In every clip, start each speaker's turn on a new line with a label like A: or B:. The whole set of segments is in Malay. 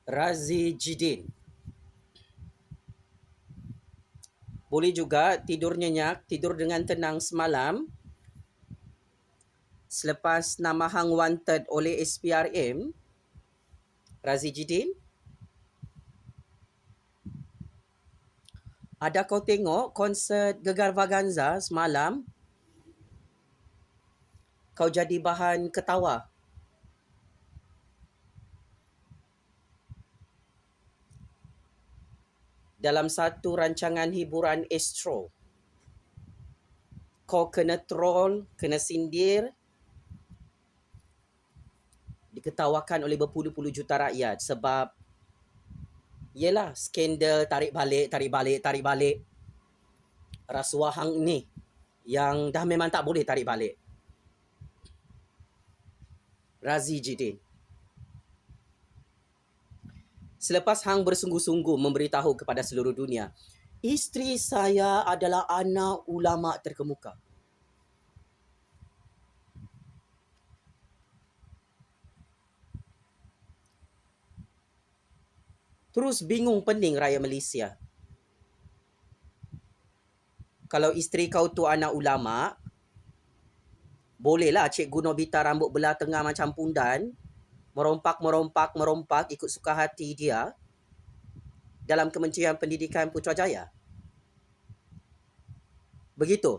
A: Razi Jidin. Boleh juga tidur nyenyak, tidur dengan tenang semalam selepas nama hang wanted oleh SPRM, Razi Jidin. Ada kau tengok konsert Gegar Vaganza semalam? Kau jadi bahan ketawa. Dalam satu rancangan hiburan Astro. Kau kena troll, kena sindir, diketawakan oleh berpuluh-puluh juta rakyat sebab yelah skandal tarik balik rasuah hang ni yang dah memang tak boleh tarik balik. Razi Jidin. Selepas hang bersungguh-sungguh memberitahu kepada seluruh dunia, isteri saya adalah anak ulama terkemuka. Terus bingung pening rakyat Malaysia. Kalau isteri kau tu anak ulama, bolehlah Cikgu Nobita rambut belah tengah macam pundan, merompak ikut suka hati dia dalam Kementerian Pendidikan Putrajaya. Begitu.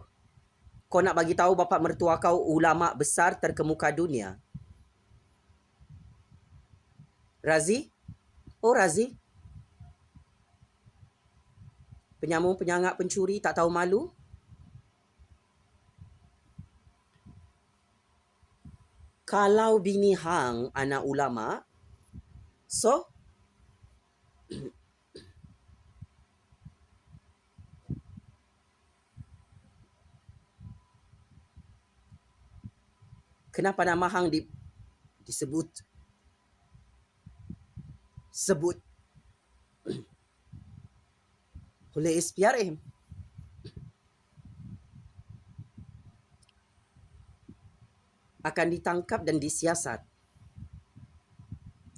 A: Kau nak bagi tahu bapa mertua kau ulama besar terkemuka dunia. Razi? Oh Razi? Penyamun, penyangak, pencuri, tak tahu malu? Kalau bini hang anak ulama, so kenapa nama hang disebut oleh SPRM? Akan ditangkap dan disiasat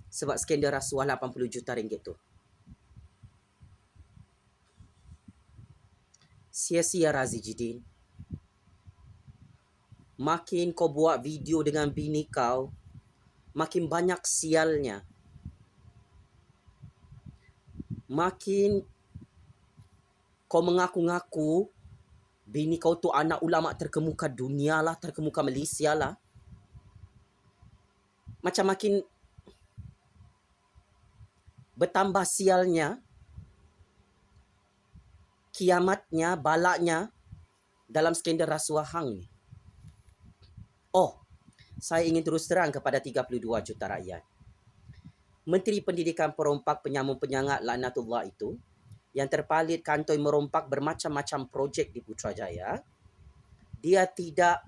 A: sebab skandal rasuah 80 juta ringgit tu. Sia-sia Razi Jidin. Makin kau buat video dengan bini kau, makin banyak sialnya. Makin kau mengaku-ngaku bini kau tu anak ulama terkemuka dunia lah, terkemuka Malaysia lah. Macam makin bertambah sialnya, kiamatnya, balaknya dalam skandal rasuah hang ni. Oh, saya ingin terus terang kepada 32 juta rakyat. Menteri Pendidikan perompak penyamun penyangat laknatullah itu yang terpalit kantoi merompak bermacam-macam projek di Putrajaya, dia tidak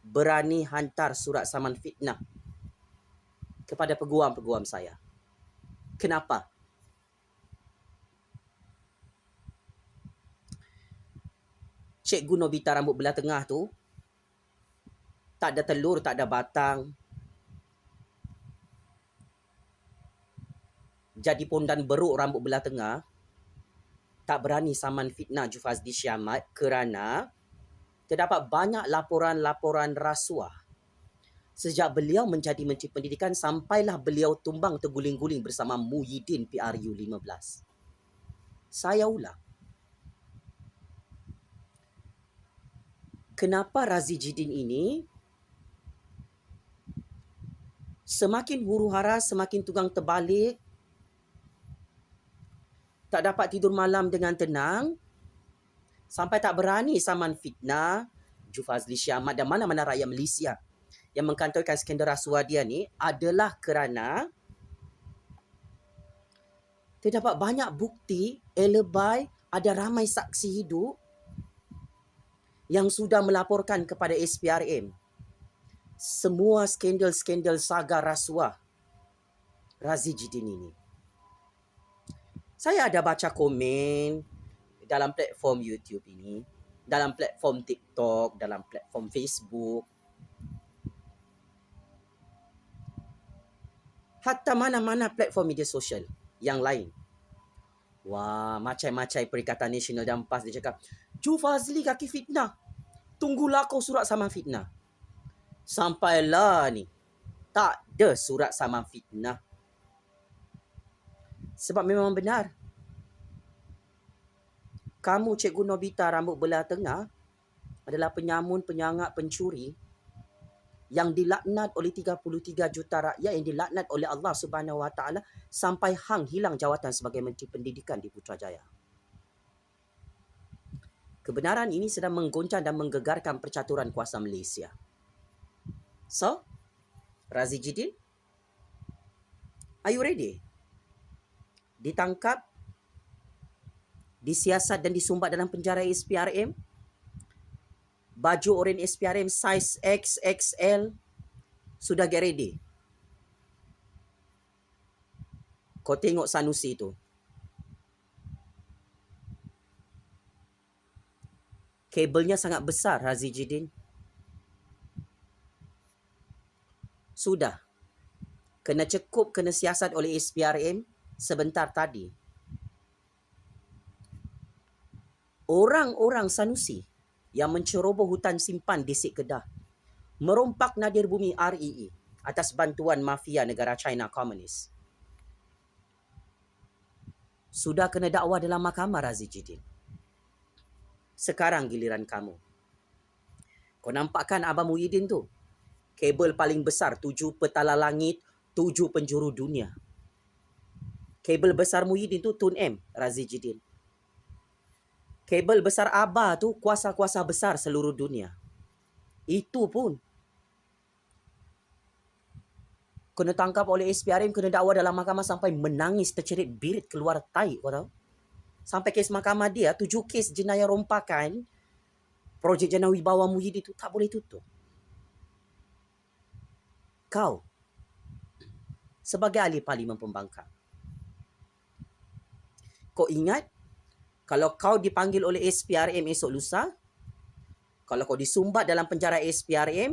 A: berani hantar surat saman fitnah kepada peguam-peguam saya. Kenapa? Cikgu Nobita rambut belah tengah tu tak ada telur, tak ada batang. Jadi pondan beruk rambut belah tengah, tak berani saman fitnah Jufazli Syamat kerana terdapat banyak laporan-laporan rasuah. Sejak beliau menjadi Menteri Pendidikan sampailah beliau tumbang terguling-guling bersama Muhyiddin PRU 15. Saya ulang. Kenapa Razi Jidin ini semakin huru-hara, semakin tugang terbalik, tak dapat tidur malam dengan tenang, sampai tak berani saman fitnah Jufazli Syamat dan mana-mana rakyat Malaysia yang mengkantorkan skandal rasuah dia ni adalah kerana terdapat banyak bukti, elebai, ada ramai saksi hidup yang sudah melaporkan kepada SPRM semua skandal-skandal saga rasuah Razi Jidin ini. Saya ada baca komen dalam platform YouTube ini, dalam platform TikTok, dalam platform Facebook, hatta mana-mana platform media sosial. yang lain. Wah, macam-macam Perikatan Nasional dan PAS dia cakap, Ju Fazli kaki fitnah. Tunggulah kau surat saman fitnah. Sampailah ni, tak ada surat saman fitnah. Sebab memang benar. Kamu Cikgu Nobita rambut belah tengah adalah penyamun, penyangak, pencuri yang dilaknat oleh 33 juta rakyat, yang dilaknat oleh Allah Subhanahu Wa Taala sampai hang hilang jawatan sebagai Menteri Pendidikan di Putrajaya. Kebenaran ini sedang menggoncang dan menggegarkan percaturan kuasa Malaysia. So, Razi Jidin, are you ready? Ditangkap, disiasat dan disumbat dalam penjara SPRM. Baju oranye SPRM size XXL sudah get ready. Kau tengok Sanusi tu. Kabelnya sangat besar, Razi Jidin. Sudah. Kena cekup, kena siasat oleh SPRM sebentar tadi. Orang-orang Sanusi yang menceroboh hutan simpan di Sik Kedah, merompak nadir bumi REE atas bantuan mafia negara China Komunis, sudah kena dakwa dalam mahkamah, Razi Jidin. Sekarang giliran kamu. Kau nampak kan Abang Muhyiddin tu? Kabel paling besar, 7 petala langit, 7 penjuru dunia. Kabel besar Muhyiddin tu Tun M, Razi Jidin. Kabel besar Abah tu kuasa-kuasa besar seluruh dunia. Itu pun kena tangkap oleh SPRM, kena dakwa dalam mahkamah sampai menangis tercerit birit keluar tai, kau tahu? Sampai kes mahkamah dia, 7 kes jenayah rompakan projek Jana Wibawa Muhyiddin itu tak boleh tutup. Kau sebagai ahli Parlimen Pembangkang, kau ingat kalau kau dipanggil oleh SPRM esok lusa, kalau kau disumbat dalam penjara SPRM,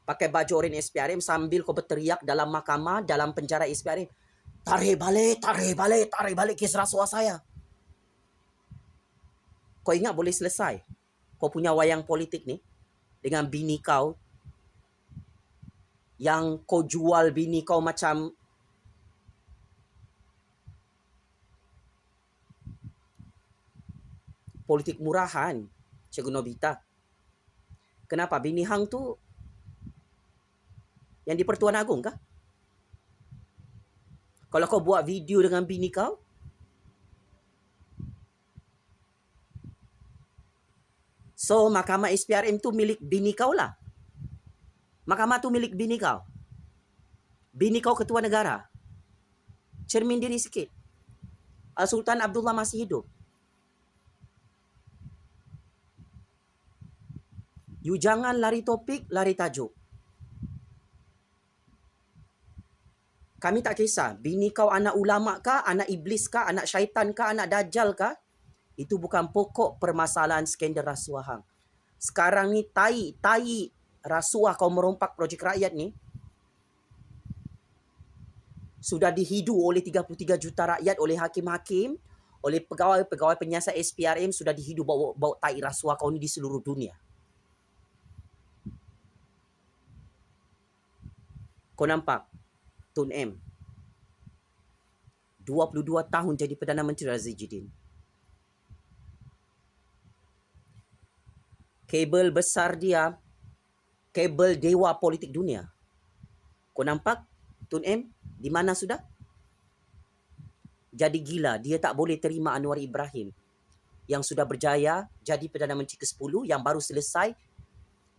A: pakai baju oranye SPRM sambil kau berteriak dalam mahkamah, dalam penjara SPRM, tarik balik kes rasuah saya. Kau ingat boleh selesai kau punya wayang politik ni dengan bini kau yang kau jual bini kau macam politik murahan, Cikgu Nobita. Kenapa? Bini hang tu yang di Pertuan Agong kah? Kalau kau buat video dengan bini kau, so mahkamah SPRM tu milik bini kau lah. Mahkamah tu milik bini kau. Bini kau ketua negara. Cermin diri sikit. Sultan Abdullah masih hidup. You jangan lari topik, lari tajuk. Kami tak kisah. Bini kau anak ulama kah, anak iblis kah, anak syaitan kah, anak dajjal kah? Itu bukan pokok permasalahan skandal rasuah hang. Sekarang ni tai rasuah kau merompak projek rakyat ni sudah dihidu oleh 33 juta rakyat, oleh hakim-hakim, oleh pegawai-pegawai penyiasat SPRM, sudah dihidu bau tai rasuah kau ni di seluruh dunia. Kau nampak Tun M 22 tahun jadi Perdana Menteri, Razi Jidin. Kabel besar dia, kabel dewa politik dunia. Kau nampak Tun M di mana sudah? Jadi gila, dia tak boleh terima Anwar Ibrahim yang sudah berjaya jadi Perdana Menteri ke-10, yang baru selesai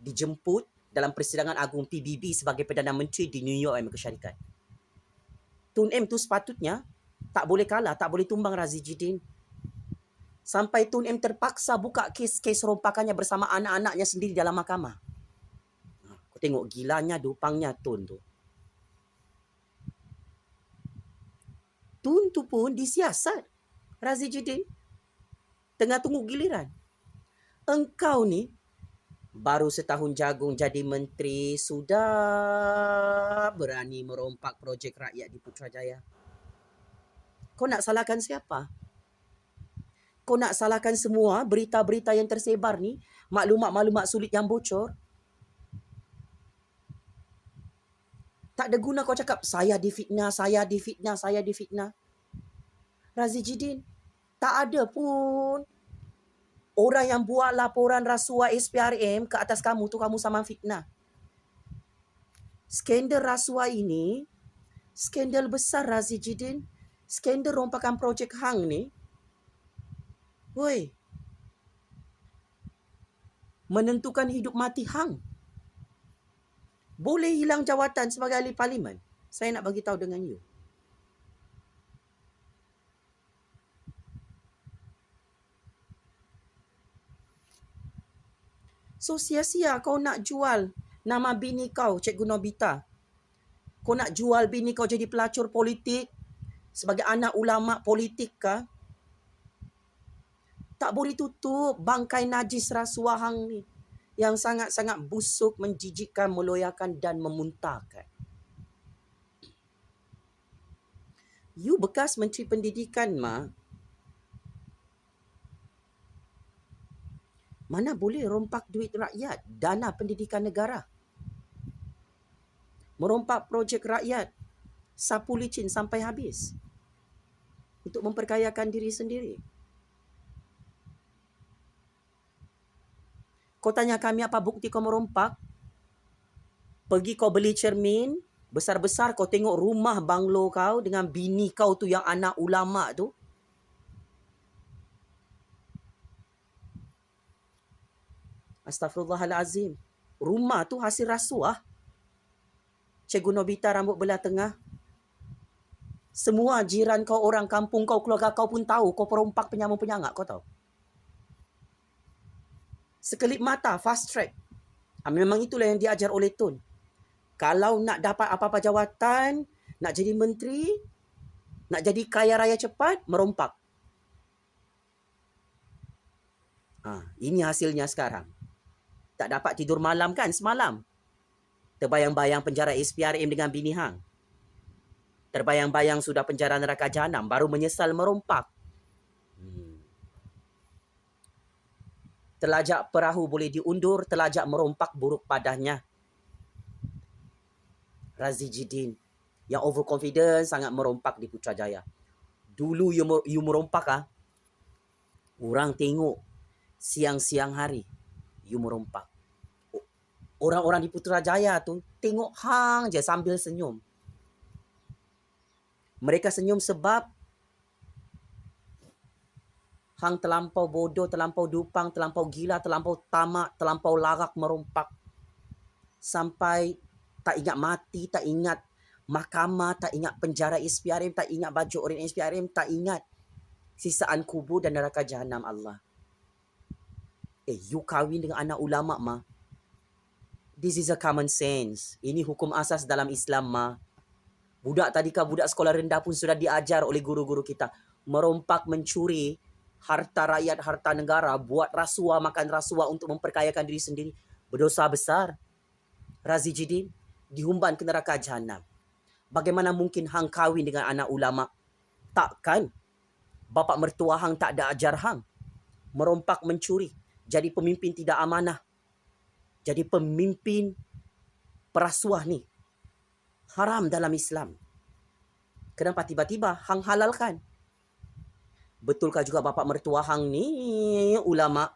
A: dijemput dalam persidangan agung PBB sebagai Perdana Menteri di New York, Amerika Syarikat. Tun M tu sepatutnya tak boleh kalah, tak boleh tumbang, Razi Jidin. Sampai Tun M terpaksa buka kes rompakannya bersama anak-anaknya sendiri dalam mahkamah. Kau tengok gilanya, dupangnya Tun tu. Tun tu pun disiasat, Razi Jidin. Tengah tunggu giliran. Engkau ni baru setahun jagung jadi menteri, sudah berani merompak projek rakyat di Putrajaya. Kau nak salahkan siapa? Kau nak salahkan semua berita-berita yang tersebar ni, maklumat-maklumat sulit yang bocor? Tak ada guna kau cakap, saya difitnah, saya difitnah, saya difitnah. Razi Jidin, tak ada pun orang yang buat laporan rasuah SPRM ke atas kamu tu kamu sama fitnah. Skandal rasuah ini, skandal besar Razi Jidin. Skandal rompakan projek hang ni. Woi, menentukan hidup mati hang. Boleh hilang jawatan sebagai ahli parlimen. Saya nak bagi tahu dengan you. So sia-sia kau nak jual nama bini kau, Cikgu Nobita. Kau nak jual bini kau jadi pelacur politik sebagai anak ulama politik kah? Tak boleh tutup bangkai najis rasuah hang ni yang sangat-sangat busuk, menjijikkan, meloyakan dan memuntahkan. You bekas Menteri Pendidikan, mana boleh rompak duit rakyat, dana pendidikan negara. Merompak projek rakyat, sapu licin sampai habis untuk memperkayakan diri sendiri. Kau tanya kami apa bukti kau merompak? Pergi kau beli cermin besar-besar, kau tengok rumah banglo kau dengan bini kau tu yang anak ulama tu. Astaghfirullahalazim. Rumah tu hasil rasuah. Cikgu Nobita rambut belah tengah. Semua jiran kau, orang kampung kau, keluarga kau pun tahu kau perompak penyamar-penyangak, kau tahu. Sekelip mata, fast track. Memang itulah yang diajar oleh Tun. Kalau nak dapat apa-apa jawatan, nak jadi menteri, nak jadi kaya raya cepat, merompak. Ini hasilnya sekarang. Tak dapat tidur malam kan semalam? Terbayang-bayang penjara SPRM dengan bini hang. Terbayang-bayang sudah penjara neraka jahanam, baru menyesal merompak. Telajak perahu boleh diundur, telajak merompak buruk padanya. Razi Jidin yang overconfident sangat merompak di Putrajaya. Dulu you merompak, orang tengok siang-siang hari you merompak. Orang-orang di Putrajaya tu tengok hang je sambil senyum. Mereka senyum sebab hang terlampau bodoh, terlampau dupang, terlampau gila, terlampau tamak, terlampau larak merompak. Sampai tak ingat mati, tak ingat mahkamah, tak ingat penjara SPRM, tak ingat baju oranye SPRM, tak ingat sisaan kubur dan neraka jahanam Allah. You kahwin dengan anak ulama, This is a common sense. Ini hukum asas dalam Islam, Budak tadika, budak sekolah rendah pun sudah diajar oleh guru-guru kita. Merompak, mencuri harta rakyat, harta negara, buat rasuah, makan rasuah untuk memperkayakan diri sendiri. Berdosa besar. Razi Jidin dihumban ke neraka jahanam. Bagaimana mungkin hang kahwin dengan anak ulama? Takkan bapa mertua hang tak ada ajar hang? Merompak, mencuri, jadi pemimpin tidak amanah, jadi pemimpin perasuah ni haram dalam Islam. Kenapa tiba-tiba hang halalkan? Betulkah juga bapa mertua hang ni ulama?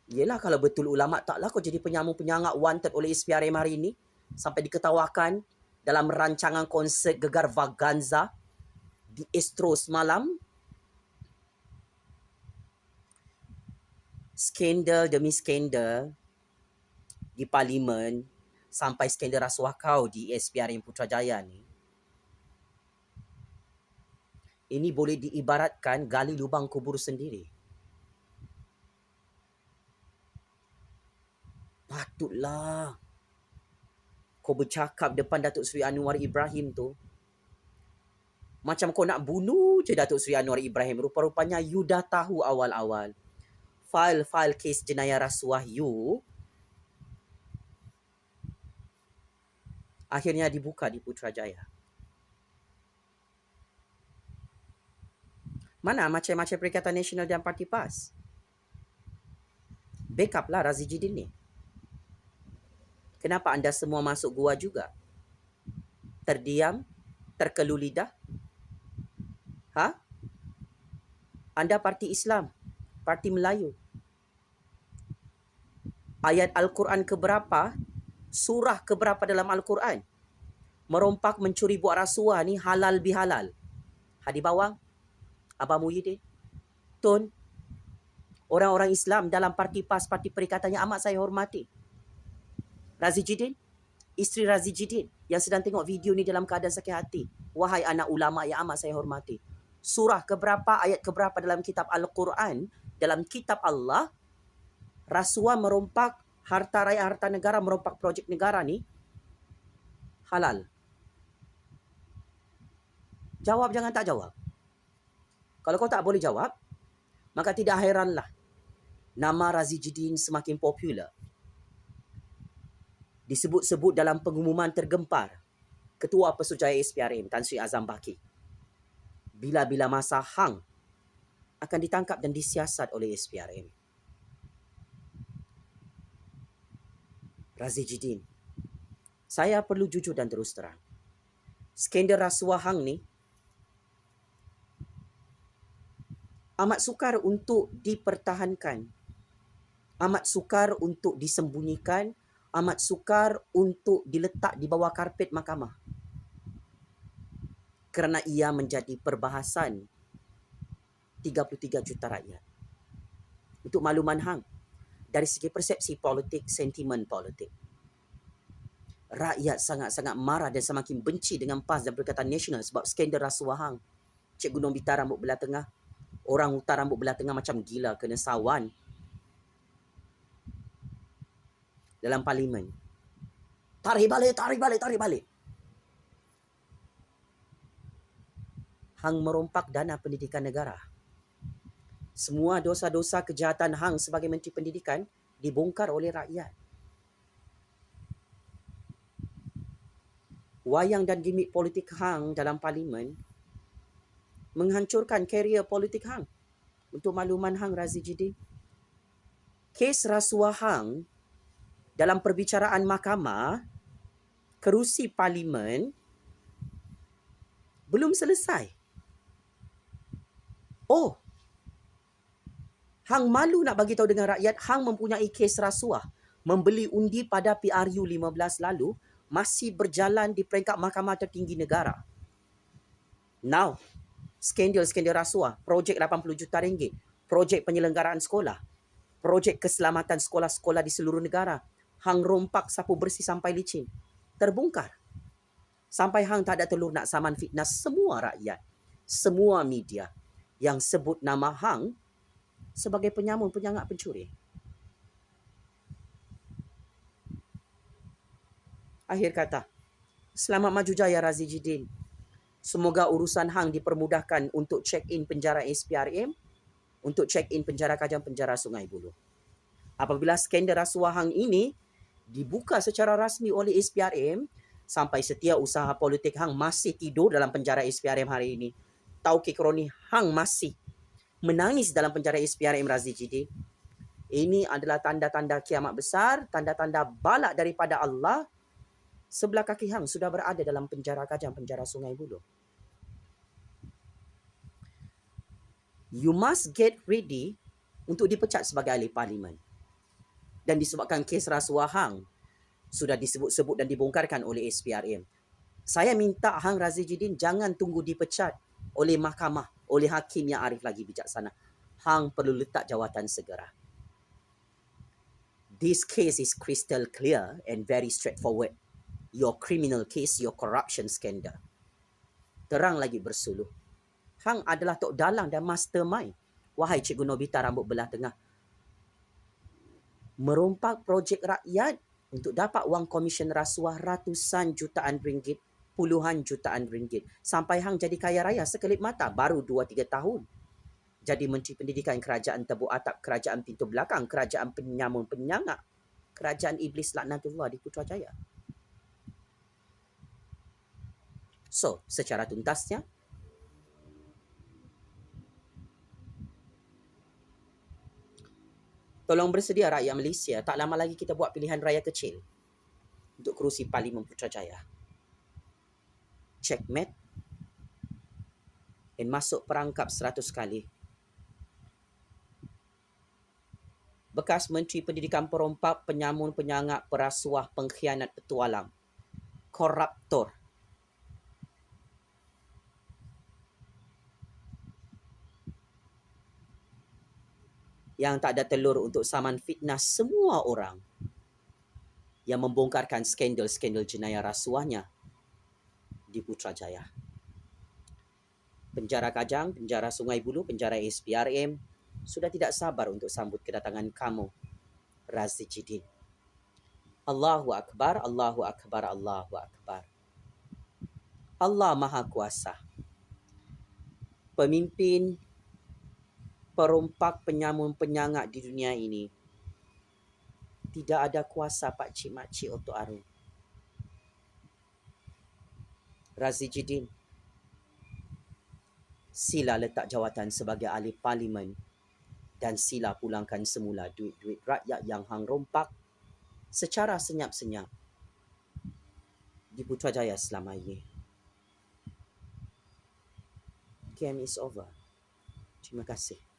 A: Yelah, kalau betul ulama, taklah kau jadi penyamar-penyangak wanted oleh SPRM hari ini sampai diketawakan dalam rancangan konsert Gegar Vaganza di Astro semalam. Skandal demi skandal di parlimen, sampai skandal rasuah kau di SPRM Putrajaya ni. Ini boleh diibaratkan gali lubang kubur sendiri. Patutlah kau bercakap depan Datuk Seri Anwar Ibrahim tu macam kau nak bunuh je Datuk Seri Anwar Ibrahim. Rupa-rupanya you dah tahu awal-awal file-file kes jenayah rasuah you akhirnya dibuka di Putrajaya. Mana macam-macam Perikatan Nasional dan Parti PAS? Backup lah Razi Jidin ni. Kenapa anda semua masuk gua juga? Terdiam? Terkelu lidah? Ha? Anda parti Islam, parti Melayu. Ayat Al-Quran keberapa? Surah keberapa dalam Al-Quran? Merompak, mencuri, buat rasuah ni halal bihalal. Hadi Bawang, Abang Muhyiddin, Tun, orang-orang Islam dalam parti PAS, parti Perikatannya amat saya hormati. Razi Jidin, isteri Razi Jidin yang sedang tengok video ni dalam keadaan sakit hati. Wahai anak ulama yang amat saya hormati. Surah keberapa, ayat keberapa dalam kitab Al-Quran, dalam kitab Allah, rasuah, merompak harta raya, harta negara, merompak projek negara ni halal. Jawab, jangan tak jawab. Kalau kau tak boleh jawab, maka tidak heranlah nama Razi Jidin semakin popular. Disebut-sebut dalam pengumuman tergempar Ketua Pesujaya SPRM Tan Sri Azam Baki. Bila-bila masa hang akan ditangkap dan disiasat oleh SPRM. Razi Jidin, saya perlu jujur dan terus terang. Skandal rasuah hang ni amat sukar untuk dipertahankan, amat sukar untuk disembunyikan, amat sukar untuk diletak di bawah karpet mahkamah. Kerana ia menjadi perbahasan 33 juta rakyat. Untuk makluman hang, dari segi persepsi politik, sentimen politik, rakyat sangat-sangat marah dan semakin benci dengan PAS dan Perikatan Nasional sebab skandal rasuah hang. Cikgu Nobita rambut belah tengah, orang hutan rambut belah tengah macam gila kena sawan dalam parlimen. Tarik balik, tarik balik, tarik balik. Hang merompak dana pendidikan negara. Semua dosa-dosa kejahatan hang sebagai Menteri Pendidikan dibongkar oleh rakyat. Wayang dan gimmick politik hang dalam parlimen menghancurkan karier politik hang. Untuk makluman hang, Razi Jidin, kes rasuah hang dalam perbicaraan mahkamah, kerusi parlimen belum selesai. Oh, hang malu nak bagi tahu dengan rakyat hang mempunyai kes rasuah. Membeli undi pada PRU 15 lalu masih berjalan di peringkat mahkamah tertinggi negara. Now, skandal-skandal rasuah, projek 80 juta ringgit, projek penyelenggaraan sekolah, projek keselamatan sekolah-sekolah di seluruh negara, hang rompak sapu bersih sampai licin, terbongkar. Sampai hang tak ada telur nak saman fitnah semua rakyat, semua media yang sebut nama hang sebagai penyamun, penyangak, pencuri. Akhir kata, selamat maju jaya Razi Jidin. Semoga urusan hang dipermudahkan untuk check-in penjara SPRM, untuk check-in penjara Kajang, penjara Sungai Buloh. Apabila skandal rasuah hang ini dibuka secara rasmi oleh SPRM, sampai setiausaha politik hang masih tidur dalam penjara SPRM hari ini, Tauke Kroni hang masih menangis dalam penjara SPRM Razi Jidin, ini adalah tanda-tanda kiamat besar, tanda-tanda balak daripada Allah. Sebelah kaki hang sudah berada dalam penjara Kajang, penjara Sungai Buloh. You must get ready untuk dipecat sebagai ahli parlimen. Dan disebabkan kes rasuah hang sudah disebut-sebut dan dibongkarkan oleh SPRM, saya minta hang Razi Jidin jangan tunggu dipecat oleh mahkamah, oleh hakim yang arif lagi bijaksana. Hang perlu letak jawatan segera. This case is crystal clear and very straightforward. Your criminal case, your corruption scandal. Terang lagi bersuluh. Hang adalah tok dalang dan mastermind. Wahai Cikgu Nobita rambut belah tengah. Merompak projek rakyat untuk dapat wang komisen rasuah ratusan jutaan ringgit, puluhan jutaan ringgit. Sampai hang jadi kaya raya sekelip mata baru 2-3 tahun. Jadi Menteri Pendidikan Kerajaan Tebuk Atap, Kerajaan Pintu Belakang, Kerajaan Penyamun Penyangak, Kerajaan Iblis Laknatullah di Putrajaya. So, secara tuntasnya, Tolong bersedia rakyat Malaysia, tak lama lagi kita buat pilihan raya kecil untuk kerusi Parlimen Putrajaya. Checkmate dan masuk perangkap 100 kali. Bekas Menteri Pendidikan perompak, penyamun, penyangak, perasuah, pengkhianat, petualang, koruptor, yang tak ada telur untuk saman fitnah semua orang yang membongkarkan skandal-skandal jenayah rasuahnya di Putrajaya. Penjara Kajang, penjara Sungai Buloh, penjara SPRM sudah tidak sabar untuk sambut kedatangan kamu, Razi Jidin. Allahu Akbar, Allahu Akbar, Allahu Akbar. Allah Maha Kuasa. Pemimpin perompak, penyamun, penyangak di dunia ini. Tidak ada kuasa Pak Cik Mak Cik Oto Aru. Razi Jidin, sila letak jawatan sebagai ahli parlimen dan sila pulangkan semula duit-duit rakyat yang hang rompak secara senyap-senyap di Putrajaya selama ini. Game is over. Terima kasih.